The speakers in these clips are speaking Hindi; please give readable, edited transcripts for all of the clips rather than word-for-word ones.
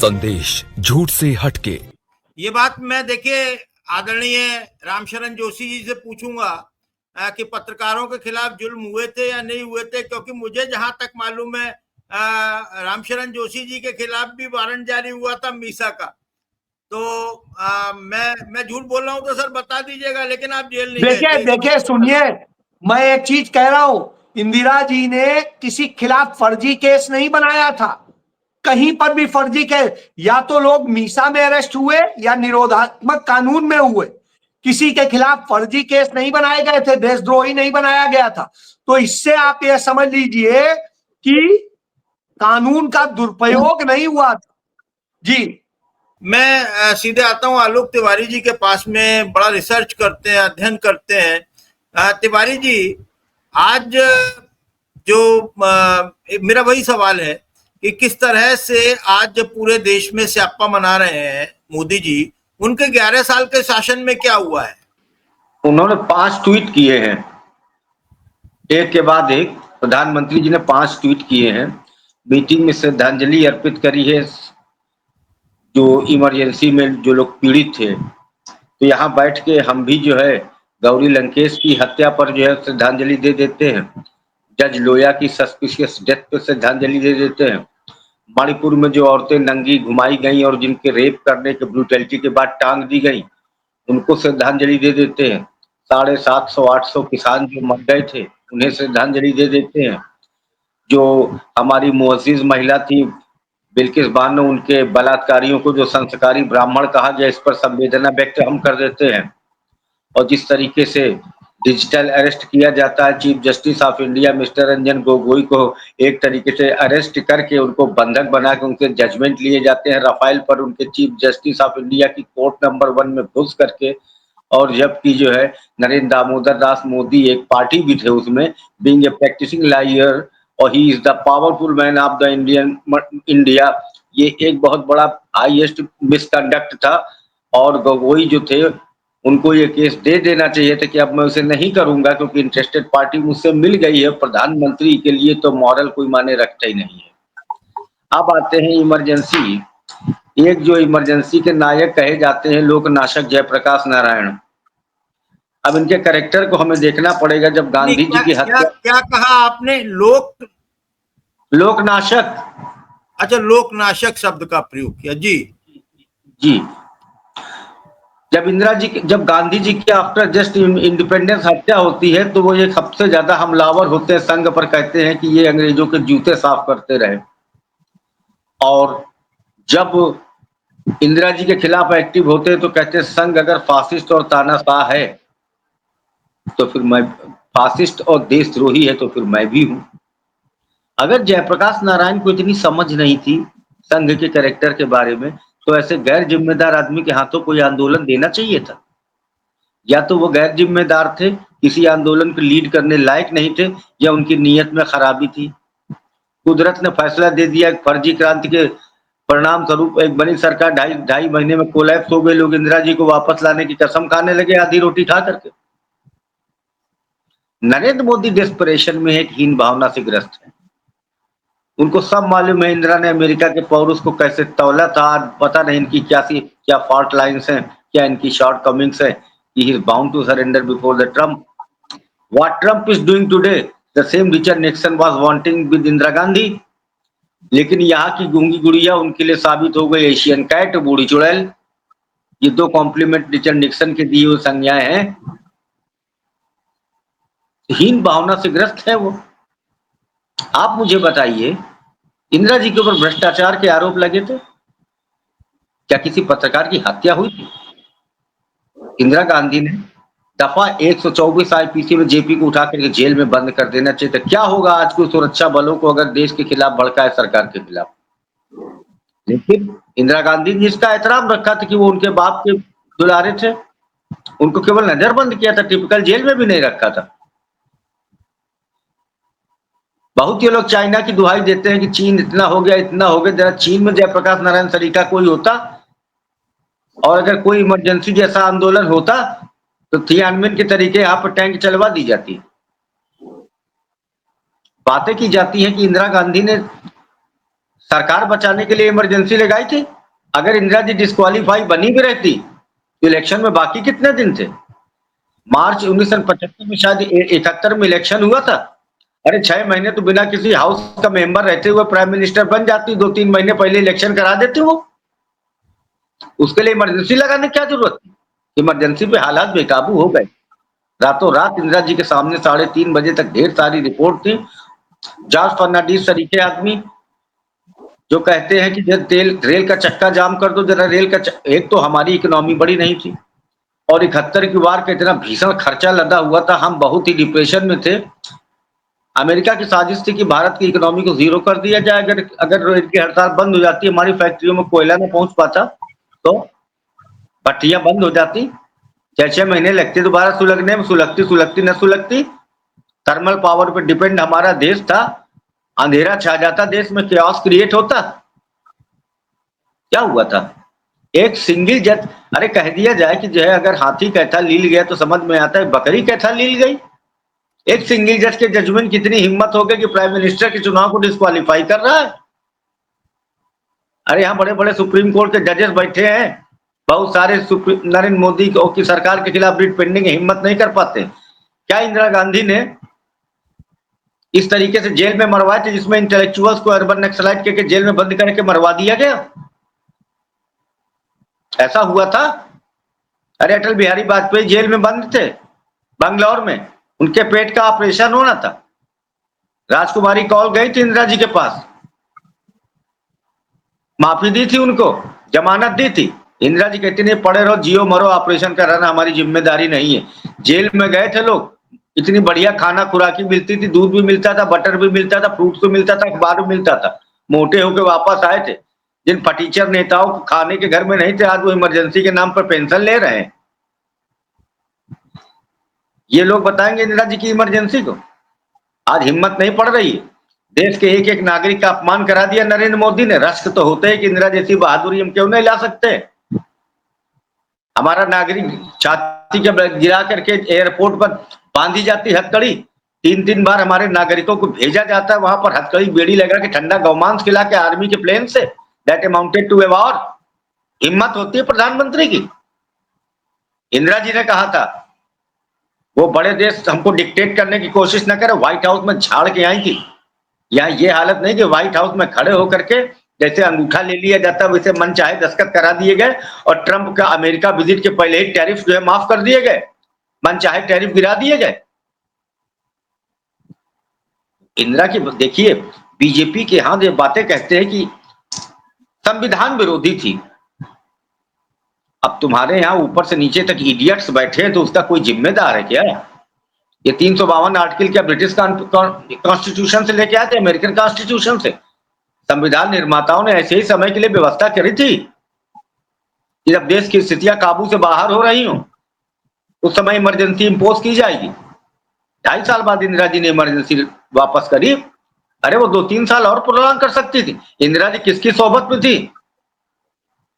संदेश झूठ से हटके। ये बात मैं देखिए आदरणीय रामशरण जोशी जी से पूछूंगा कि पत्रकारों के खिलाफ जुल्म हुए थे या नहीं हुए थे, क्योंकि मुझे जहां तक मालूम है रामशरण जोशी जी के खिलाफ भी वारंट जारी हुआ था मीसा का। तो मैं झूठ बोल रहा हूं तो सर बता दीजिएगा, लेकिन आप जेल नहीं गए थे। देखिए सुनिए, मैं एक चीज कह रहा हूं, इंदिरा जी ने किसी खिलाफ फर्जी केस नहीं बनाया था। कहीं पर भी फर्जी केस, या तो लोग मीसा में अरेस्ट हुए या निरोधात्मक कानून में हुए। किसी के खिलाफ फर्जी केस नहीं बनाए गए थे, देशद्रोही नहीं बनाया गया था। तो इससे आप यह समझ लीजिए कि कानून का दुरुपयोग नहीं हुआ था। जी, मैं सीधे आता हूं आलोक तिवारी जी के पास में। बड़ा रिसर्च करते हैं, अध्ययन करते हैं। तिवारी जी, आज जो मेरा वही सवाल है कि किस तरह से आज पूरे देश में स्यापा मना रहे हैं मोदी जी, उनके 11 साल के शासन में क्या हुआ है? उन्होंने 5 ट्वीट किए हैं, एक के बाद एक। प्रधानमंत्री जी ने 5 ट्वीट किए हैं। मीटिंग में श्रद्धांजलि अर्पित करी है जो इमरजेंसी में जो लोग पीड़ित थे। तो यहाँ बैठ के हम भी जो है गौरी लंकेश की हत्या पर जो है श्रद्धांजलि दे देते हैं, जज लोया की सस्पिशियस डेथ पर श्रद्धांजलि दे देते हैं, मणिपुर में जो औरतें नंगी घुमाई गई और जिनके रेप करने के ब्रूटैलिटी के बाद टांग दी गई, उनको श्रद्धांजलि दे देते हैं। 750-800 किसान जो मर गए थे उन्हें श्रद्धांजलि दे देते हैं। जो हमारी मुअज़्ज़िज़ महिला थी बिल्किस बानो, उनके बलात्कारियों को जो संस्कारी ब्राह्मण कहा गया, इस पर संवेदना व्यक्त हम कर देते हैं। और जिस तरीके से डिजिटल अरेस्ट किया जाता है, chief justice of India mister Ranjan Gogoi को एक तरीके से अरेस्ट करके उनको बंधक बना के उनसे जजमेंट लिए जाते हैं राफेल पर, उनके चीफ जस्टिस ऑफ इंडिया की कोर्ट नंबर 1 में घुस करके। और जबकि जो है नरेंद्र दामोदर दास मोदी एक पार्टी भी थे उसमें, बीइंग ए प्रैक्टिसिंग लॉयर, और he is the powerful man of the India. ये एक बहुत बड़ा हाईएस्ट मिसकंडक्ट था। और गोगोई जो थे उनको ये केस दे देना चाहिए था कि अब मैं उसे नहीं करूंगा क्योंकि इंटरेस्टेड पार्टी मुझसे मिल गई है। प्रधानमंत्री के लिए तो मॉरल कोई माने रखता ही नहीं है। अब आते हैं इमरजेंसी। एक जो इमरजेंसी के नायक कहे जाते हैं लोकनाशक जयप्रकाश नारायण। अब इनके कैरेक्टर को हमें देखना पड़ेगा। जब गांधी जी की हत्या, क्या कहा आपने? लोकनाशक। अच्छा, लोकनाशक शब्द का प्रयोग किया। जी जी, जब गांधी जी की आफ्टर जस्ट इंडिपेंडेंस हत्या होती है तो वो एक सबसे ज्यादा हमलावर होते हैं संघ पर, कहते हैं कि ये अंग्रेजों के जूते साफ करते रहे। और जब इंदिरा जी के खिलाफ एक्टिव होते हैं तो कहते हैं संघ अगर फासिस्ट और तानाशाह है तो फिर मैं फासिस्ट और देशद्रोही है तो फिर मैं भी हूं। अगर जयप्रकाश नारायण को इतनी समझ नहीं थी संघ के कैरेक्टर के बारे में, तो ऐसे गैर जिम्मेदार आदमी के हाथों कोई आंदोलन देना चाहिए था। या तो वो गैर जिम्मेदार थे, किसी आंदोलन को लीड करने लायक नहीं थे, या उनकी नीयत में खराबी थी। कुदरत ने फैसला दे दिया, फर्जी क्रांति के परिणाम स्वरूप एक बनी सरकार ढाई महीने में कोलैप्स हो गई। लोग इंदिरा जी को वापस लाने की कसम खाने लगे आधी रोटी खा करके। नरेंद्र मोदी डेस्परेशन में एक हीन भावना से ग्रस्त है। उनको सब मालूम है इंदिरा ने अमेरिका के पौरुष को कैसे तौला था। पता नहीं इनकी क्या फॉल्ट लाइन्स हैं, क्या इनकी शॉर्ट कमिंग्स है। He is bound to surrender before the Trump. What Trump is doing today, the same Richard Nixon was wanting with Indira Gandhi. लेकिन यहाँ की गूंगी गुड़िया उनके लिए साबित हो गई एशियन कैट, बूढ़ी चुड़ैल। ये 2 कॉम्प्लीमेंट रिचर्ड निक्सन के दिए हुए संज्ञाएं हैं। हीन भावना से ग्रस्त है वो। आप मुझे बताइए, इंदिरा जी के ऊपर भ्रष्टाचार के आरोप लगे थे, क्या किसी पत्रकार की हत्या हुई थी? इंदिरा गांधी ने दफा 124 आईपीसी में जेपी को उठा करके जेल में बंद कर देना चाहिए था। क्या होगा आज को सुरक्षा बलों को अगर देश के खिलाफ भड़का है, सरकार के खिलाफ? लेकिन इंदिरा गांधी ने इसका एहतराम रखा था कि वो उनके बाप के दुलारे थे। उनको केवल नजरबंद किया था, टिपिकल जेल में भी नहीं रखा था। बहुत ये लोग चाइना की दुहाई देते हैं कि चीन इतना हो गया इतना हो गया। जरा चीन में जयप्रकाश नारायण सरीका कोई होता और अगर कोई इमरजेंसी जैसा आंदोलन होता तो थियानमेन के तरीके यहाँ पर टैंक चलवा दी जाती। बातें की जाती है कि इंदिरा गांधी ने सरकार बचाने के लिए इमरजेंसी लगाई थी। अगर इंदिरा जी डिस्क्वालीफाई बनी भी रहती तो इलेक्शन में बाकी कितने दिन थे? मार्च 1975 में शायद 71 में इलेक्शन हुआ था। अरे 6 महीने तो बिना किसी हाउस का मेंबर रहते हुए प्राइम मिनिस्टर बन जाती, 2-3 महीने पहले इलेक्शन करा देती वो। उसके लिए इमरजेंसी लगाने की क्या जरूरत थी? इमरजेंसी पे हालात बेकाबू हो गए। रातों रात इंदिरा जी के सामने 3:30 बजे तक ढेर सारी रिपोर्ट थी। जॉर्ज फर्नांडिस तरीके आदमी जो कहते हैं कि जब रेल का चक्का जाम कर दो जरा, एक तो हमारी इकोनॉमी बड़ी नहीं थी और 71 की वार का इतना भीषण खर्चा लदा हुआ था, हम बहुत ही डिप्रेशन में थे। अमेरिका की साजिश थी कि भारत की इकोनॉमी को जीरो कर दिया जाए। अगर रेल की हड़ताल बंद हो जाती, हमारी फैक्ट्रियों में कोयला न पहुंच पाता तो भट्टियां बंद हो जाती, 6-6 महीने लगते दोबारा सुलगने में, सुलगती न सुलगती। थर्मल पावर पर डिपेंड हमारा देश था, अंधेरा छा जाता देश में, केओस क्रिएट होता। क्या हुआ था? एक सिंगल जज, अरे कह दिया जाए कि जो है अगर हाथी कैथा लील गया तो समझ में आता है बकरी कैथा लील गई। एक सिंगल जज के जजमेंट कितनी हिम्मत हो गई कि प्राइम मिनिस्टर के चुनाव को डिस्क्वालीफाई कर रहा है। अरे यहाँ बड़े बड़े सुप्रीम कोर्ट के जजेस बैठे हैं, बहुत सारे नरेंद्र मोदी की सरकार के खिलाफ रिट पेंडिंग, हिम्मत नहीं कर पाते। क्या इंदिरा गांधी ने इस तरीके से जेल में मरवाए थे जिसमें इंटेलेक्चुअल्स को अर्बन नक्सलाइट के जेल में बंद करके मरवा दिया गया? ऐसा हुआ था? अरे अटल बिहारी वाजपेयी जेल में बंद थे बंगलौर में, उनके पेट का ऑपरेशन होना था। राजकुमारी कौल गई थी इंदिरा जी के पास, माफी दी थी उनको, जमानत दी थी। इंदिरा जी कहती नहीं पड़े रहो, जियो मरो, ऑपरेशन कराना हमारी जिम्मेदारी नहीं है। जेल में गए थे लोग, इतनी बढ़िया खाना खुराकी मिलती थी, दूध भी मिलता था, बटर भी मिलता था, फ्रूट्स भी मिलता था, अखबार भी मिलता था, मोटे होकर वापस आए थे। जिन फटीचर नेताओं को खाने के घर में नहीं थे, आज वो इमरजेंसी के नाम पर पेंशन ले रहे हैं। ये लोग बताएंगे इंदिरा जी की इमरजेंसी को? आज हिम्मत नहीं पड़ रही है। देश के एक एक नागरिक का अपमान करा दिया नरेंद्र मोदी ने। रश्क तो होते हैं कि इंदिरा जैसी बहादुरी हम क्यों नहीं ला सकते? हमारा नागरिक छाती के बल गिरा करके एयरपोर्ट पर बांधी जाती हथकड़ी, 3-3 बार हमारे नागरिकों को भेजा जाता है वहां पर हथकड़ी बेड़ी लगा के ठंडा गौमांस खिला के आर्मी के प्लेन से। That amounted to a war. हिम्मत होती है प्रधानमंत्री की। इंदिरा जी ने कहा था वो बड़े देश हमको डिक्टेट करने की कोशिश न करे, व्हाइट हाउस में झाड़ के आई थी। यहाँ ये हालत नहीं कि व्हाइट हाउस में खड़े होकर के जैसे अंगूठा ले लिया जाता है वैसे मन चाहे दस्तखत करा दिए गए और ट्रंप का अमेरिका विजिट के पहले ही टैरिफ जो है माफ कर दिए गए, मन चाहे टैरिफ गिरा दिए गए। इंदिरा की देखिए, बीजेपी के यहां ये बातें कहते हैं कि संविधान विरोधी थी। अब तुम्हारे यहाँ ऊपर से नीचे तक इडियट्स बैठे हैं तो उसका कोई जिम्मेदार है क्या? ये 352 आर्टिकल क्या ब्रिटिश कॉन्स्टिट्यूशन से लेके आए थे, अमेरिकन कॉन्स्टिट्यूशन से? संविधान निर्माताओं ने ऐसे ही समय के लिए व्यवस्था करी थी कि जब देश की स्थितियां काबू से बाहर हो रही हो उस समय इमरजेंसी इंपोज की जाएगी। 2.5 साल बाद इंदिरा जी ने इमरजेंसी वापस करी। अरे वो 2-3 साल और प्रोलॉन्ग कर सकती थी। इंदिरा जी किसकी सोबत में थी?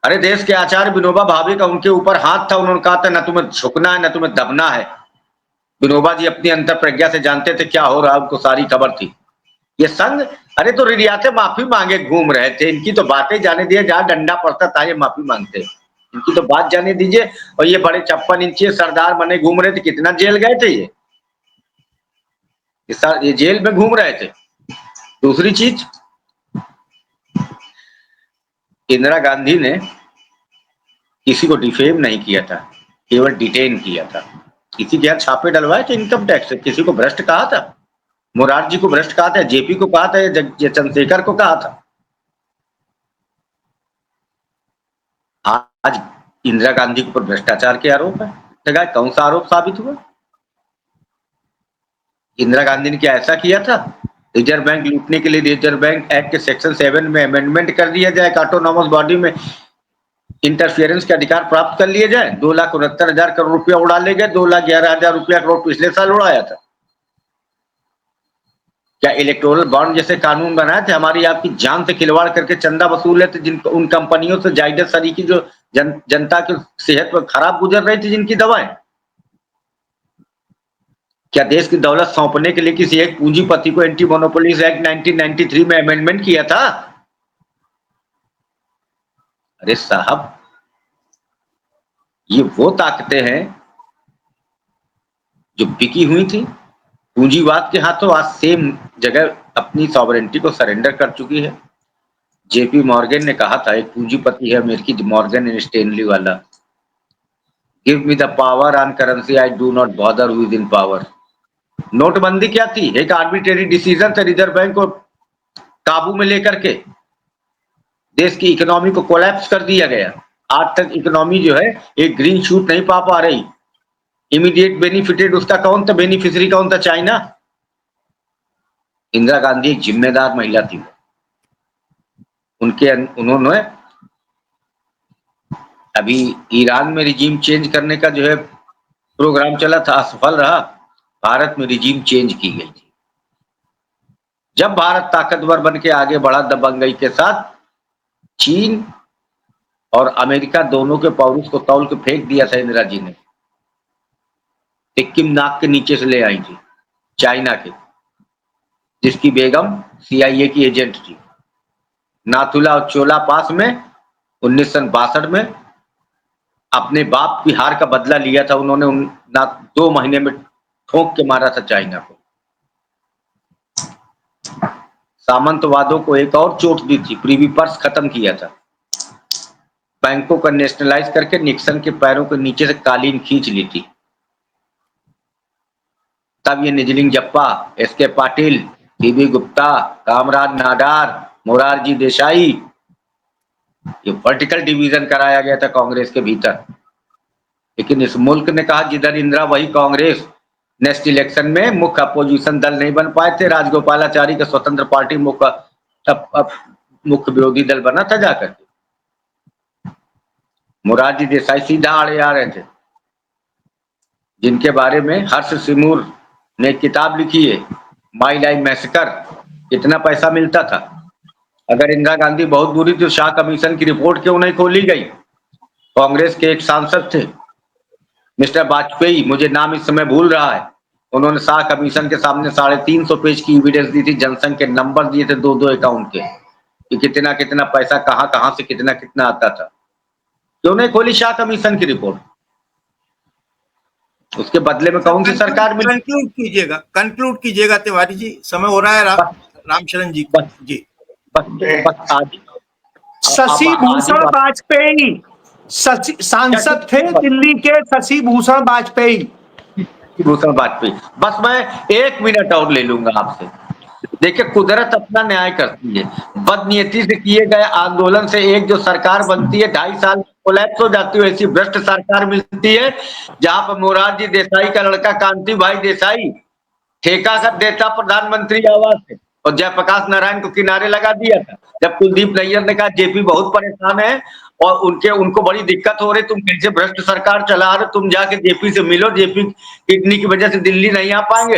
अरे देश के आचार्य विनोबा भावे का उनके ऊपर हाथ था। उन्होंने कहा था न तुम्हें झुकना है न तुम्हें दबना है। विनोबा जी अपनी अंतर प्रज्ञा से जानते थे क्या हो रहा है, उनको सारी खबर थी। ये संघ, अरे तो रियासत माफी मांगे घूम रहे थे। इनकी तो बातें जाने दिए, जहां डंडा पड़ता था ये माफी मांगते, इनकी तो बात जाने दीजिए। और ये बड़े 56 इंची सरदार बने घूम रहे थे। कितना जेल गए थे ये जेल में घूम रहे थे। दूसरी चीज, इंदिरा गांधी ने किसी को डिफेम नहीं किया था, केवल डिटेन किया था। किसी के यहाँ छापे डलवाए थे इनकम टैक्स से, किसी को भ्रष्ट कहा था, मोरारजी को भ्रष्ट कहा था, जेपी को कहा था, या चंद्रशेखर को कहा था। आज इंदिरा गांधी के ऊपर भ्रष्टाचार के आरोप है। कौन सा आरोप साबित हुआ? इंदिरा गांधी ने क्या ऐसा किया था? रिजर्व बैंक लूटने के लिए रिजर्व बैंक एक्ट के सेक्शन 7 में अमेंडमेंट कर दिया जाए, ऑटोनॉमस बॉडी में इंटरफियरेंस के अधिकार प्राप्त कर लिए जाए। 2,69,000 करोड़ रुपया उड़ा ले गए। 2,11,000 रुपया करोड़ पिछले साल उड़ाया था। क्या इलेक्टोरल बॉन्ड जैसे कानून बनाए थे? हमारी आपकी जान से खिलवाड़ करके चंदा वसूल लेते, जिन उन कंपनियों से जायडस सरी की जो जनता की सेहत पर खराब गुजर रही थी जिनकी दवाएं। क्या देश की दौलत सौंपने के लिए किसी एक पूंजीपति को एंटी मोनोपोलीज एक्ट 1993 में अमेंडमेंट किया था? अरे साहब, ये वो ताकतें हैं जो बिकी हुई थी पूंजीवाद के हाथों, आज सेम जगह अपनी सॉवरेंटी को सरेंडर कर चुकी है। जेपी मॉर्गन ने कहा था, एक पूंजीपति है अमेरिकी मॉर्गन एंड स्टैनली वाला, give me the power on currency, I do not bother with in power. नोटबंदी क्या थी? एक आर्बिट्रेरी डिसीजन था रिजर्व बैंक को काबू में लेकर के देश की इकोनॉमी को कोलैप्स कर दिया गया। आज तक इकोनॉमी जो है एक ग्रीन शूट नहीं पा रही। इमीडिएट बेनिफिटेड उसका कौन था? बेनिफिशियरी कौन था? चाइना। इंदिरा गांधी एक जिम्मेदार महिला थी। उन्होंने अभी ईरान में रिजीम चेंज करने का जो है प्रोग्राम चला था, असफल रहा। भारत में रिजीम चेंज की गई थी। जब भारत ताकतवर बन के आगे बढ़ा दबंगई के साथ, चीन और अमेरिका दोनों के पौरुष को तौल के फेंक दिया था इंदिरा जी ने। सिक्किम नाक के नीचे से ले आई थी चाइना के, जिसकी बेगम सीआईए की एजेंट थी। नाथुला और चोला पास में 1962 में अपने बाप की हार का बदला लिया था उन्होंने। 2 महीने में ठोक के मारा था चाइना को। सामंतवादों को एक और चोट दी थी, प्रीवी पर्स खत्म किया था। बैंकों का नेशनलाइज करके निक्सन के पैरों के नीचे से कालीन खींच ली थी। तब ये निजलिंग जप्पा, एसके पाटिल, टीबी गुप्ता, कामराज नाडार, मोरारजी देसाई, ये वर्टिकल डिवीजन कराया गया था कांग्रेस के भीतर। लेकिन इस मुल्क ने कहा जिधर इंदिरा वही कांग्रेस। नेक्स्ट इलेक्शन में मुख्य अपोजिशन दल नहीं बन पाए थे। राजगोपालाचारी का स्वतंत्र पार्टी मुख्य विरोधी दल बना था जाकर के। मोरारजी देसाई सीधा आड़े आ रहे थे, जिनके बारे में हर्ष सिमूर ने किताब लिखी है, माई लाइफ मैसेकर। कितना पैसा मिलता था? अगर इंदिरा गांधी बहुत बुरी तो शाह कमीशन की रिपोर्ट क्यों नहीं खोली गई? कांग्रेस के एक सांसद थे मिस्टर वाजपेयी, मुझे नाम इस समय भूल रहा है, उन्होंने शाह कमीशन के सामने 350 पेज की एविडेंस दी थी, जनसंघ के नंबर दिए थे 2-2 अकाउंट के, कि कितना कितना पैसा कहां से कितना कितना आता था। क्यों नहीं खोली शाह कमीशन की रिपोर्ट? उसके बदले में कौन सी सरकार मिली? कंक्लूड कीजिएगा तिवारी जी, समय हो रहा है। रामशरण जी जी बस आज शशि भूषण वाजपेयी सांसद थे दिल्ली के, शशि भूषण वाजपेयी। बस मैं 1 मिनट और ले लूंगा आपसे। देखिए, कुदरत अपना न्याय करती है। बदनीयती से किए गए आंदोलन से एक जो सरकार बनती है 2.5 साल कोलैप्स हो जाती है। ऐसी भ्रष्ट सरकार मिलती है जहां पर मोरारजी देसाई का लड़का कांति भाई देसाई ठेका कर देता प्रधानमंत्री आवास से और जयप्रकाश नारायण को किनारे लगा दिया था। जब कुलदीप नैयर ने कहा जेपी बहुत परेशान है और उनको बड़ी दिक्कत हो रही, तुम कैसे भ्रष्ट सरकार चला रहे, तुम जाके जेपी से मिलो, जेपी किडनी की वजह से दिल्ली नहीं आ पाएंगे।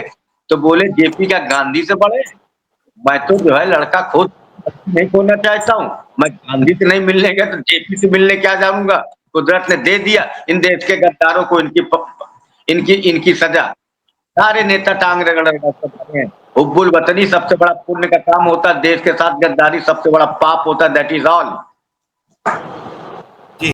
तो बोले जेपी का गांधी से बड़े, मैं तो जो है लड़का खुद नहीं खोना चाहता हूँ, मैं गांधी से नहीं मिलने गया तो जेपी से मिलने क्या जाऊंगा। कुदरत ने दे दिया इन देश के गद्दारों को इनकी सजा। सारे नेता टांग रगड़ रहे हैं। हुब्बुल वतनी सबसे बड़ा पुण्य का काम होता है, देश के साथ गद्दारी सबसे बड़ा पाप होता है। That is all.